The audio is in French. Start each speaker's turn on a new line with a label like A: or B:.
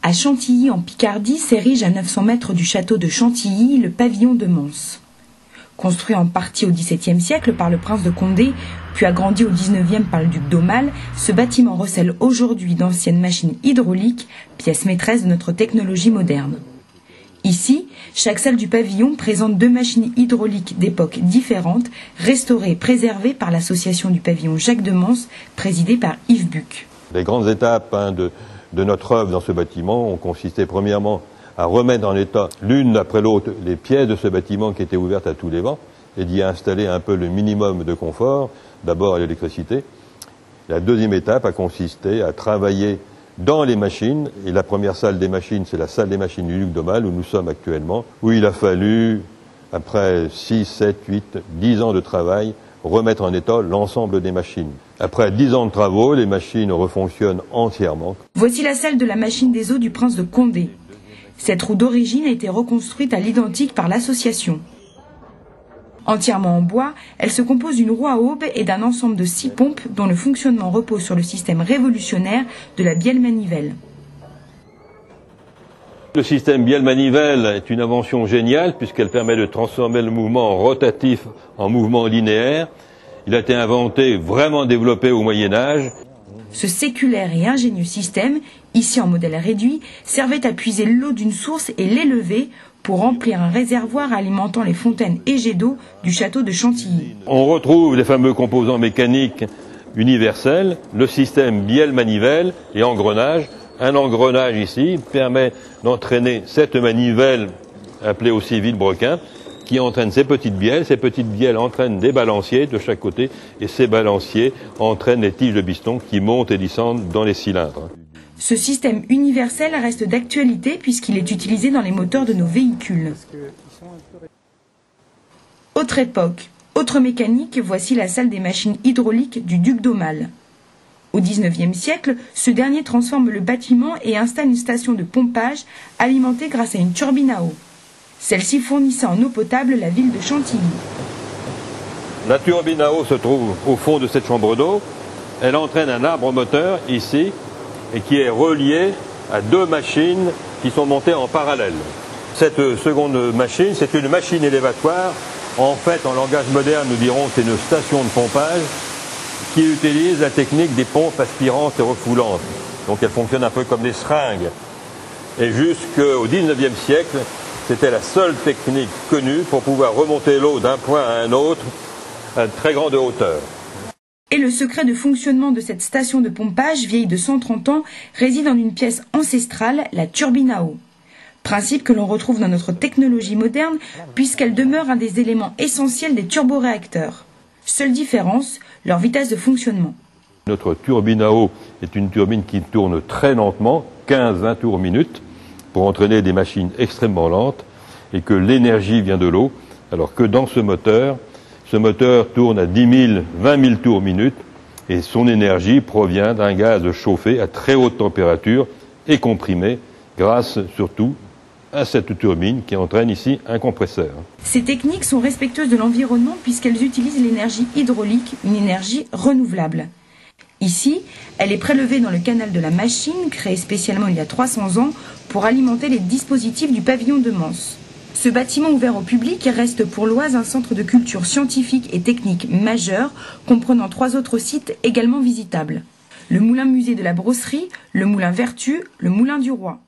A: À Chantilly, en Picardie, s'érige à 900 mètres du château de Chantilly le pavillon de Mons. Construit en partie au XVIIe siècle par le prince de Condé, puis agrandi au XIXe par le duc d'Aumale, ce bâtiment recèle aujourd'hui d'anciennes machines hydrauliques, pièces maîtresses de notre technologie moderne. Ici, chaque salle du pavillon présente 2 machines hydrauliques d'époques différentes, restaurées et préservées par l'association du pavillon Jacques de Mons, présidée par Yves Buc.
B: Les grandes étapes de notre œuvre dans ce bâtiment ont consisté premièrement à remettre en état l'une après l'autre les pièces de ce bâtiment qui étaient ouvertes à tous les vents et d'y installer un peu le minimum de confort, d'abord à l'électricité. La deuxième étape a consisté à travailler dans les machines, et la première salle des machines, c'est la salle des machines du duc d'Aumale où nous sommes actuellement, où il a fallu, après 6, 7, 8, 10 ans de travail, remettre en état l'ensemble des machines. Après 10 ans de travaux, les machines refonctionnent entièrement.
A: Voici la salle de la machine des eaux du prince de Condé. Cette roue d'origine a été reconstruite à l'identique par l'association. Entièrement en bois, elle se compose d'une roue à aube et d'un ensemble de 6 pompes dont le fonctionnement repose sur le système révolutionnaire de la bielle-manivelle.
B: Le système bielle-manivelle est une invention géniale puisqu'elle permet de transformer le mouvement rotatif en mouvement linéaire. Il a été inventé, vraiment développé au Moyen-Âge.
A: Ce séculaire et ingénieux système, ici en modèle réduit, servait à puiser l'eau d'une source et l'élever pour remplir un réservoir alimentant les fontaines et jets d'eau du château de Chantilly.
B: On retrouve les fameux composants mécaniques universels, le système bielle-manivelle et engrenage. Un engrenage ici permet d'entraîner cette manivelle, appelée aussi vilebrequin, qui entraîne ces petites bielles entraînent des balanciers de chaque côté, et ces balanciers entraînent les tiges de piston qui montent et descendent dans les cylindres.
A: Ce système universel reste d'actualité puisqu'il est utilisé dans les moteurs de nos véhicules. Autre époque, autre mécanique, voici la salle des machines hydrauliques du duc d'Aumale. Au XIXe siècle, ce dernier transforme le bâtiment et installe une station de pompage alimentée grâce à une turbine à eau. Celle-ci fournissait en eau potable la ville de Chantilly.
B: La turbine à eau se trouve au fond de cette chambre d'eau. Elle entraîne un arbre moteur ici et qui est relié à 2 machines qui sont montées en parallèle. Cette seconde machine, c'est une machine élévatoire. En fait, en langage moderne, nous dirons que c'est une station de pompage qui utilise la technique des pompes aspirantes et refoulantes. Donc elle fonctionne un peu comme des seringues. Et jusqu'au XIXe siècle, c'était la seule technique connue pour pouvoir remonter l'eau d'un point à un autre à très grande hauteur.
A: Et le secret de fonctionnement de cette station de pompage, vieille de 130 ans, réside en une pièce ancestrale, la turbine à eau. Principe que l'on retrouve dans notre technologie moderne, puisqu'elle demeure un des éléments essentiels des turboréacteurs. Seule différence, leur vitesse de fonctionnement.
B: Notre turbine à eau est une turbine qui tourne très lentement, 15-20 tours minute, pour entraîner des machines extrêmement lentes, et que l'énergie vient de l'eau, alors que dans ce moteur tourne à 10 000, 20 000 tours minute, et son énergie provient d'un gaz chauffé à très haute température et comprimé, grâce surtout à cette turbine qui entraîne ici un compresseur.
A: Ces techniques sont respectueuses de l'environnement puisqu'elles utilisent l'énergie hydraulique, une énergie renouvelable. Ici, elle est prélevée dans le canal de la machine, créé spécialement il y a 300 ans, pour alimenter les dispositifs du pavillon de Mons. Ce bâtiment ouvert au public reste pour l'Oise un centre de culture scientifique et technique majeur, comprenant 3 autres sites également visitables. Le moulin musée de la Brosserie, le moulin Vertu, le moulin du Roi.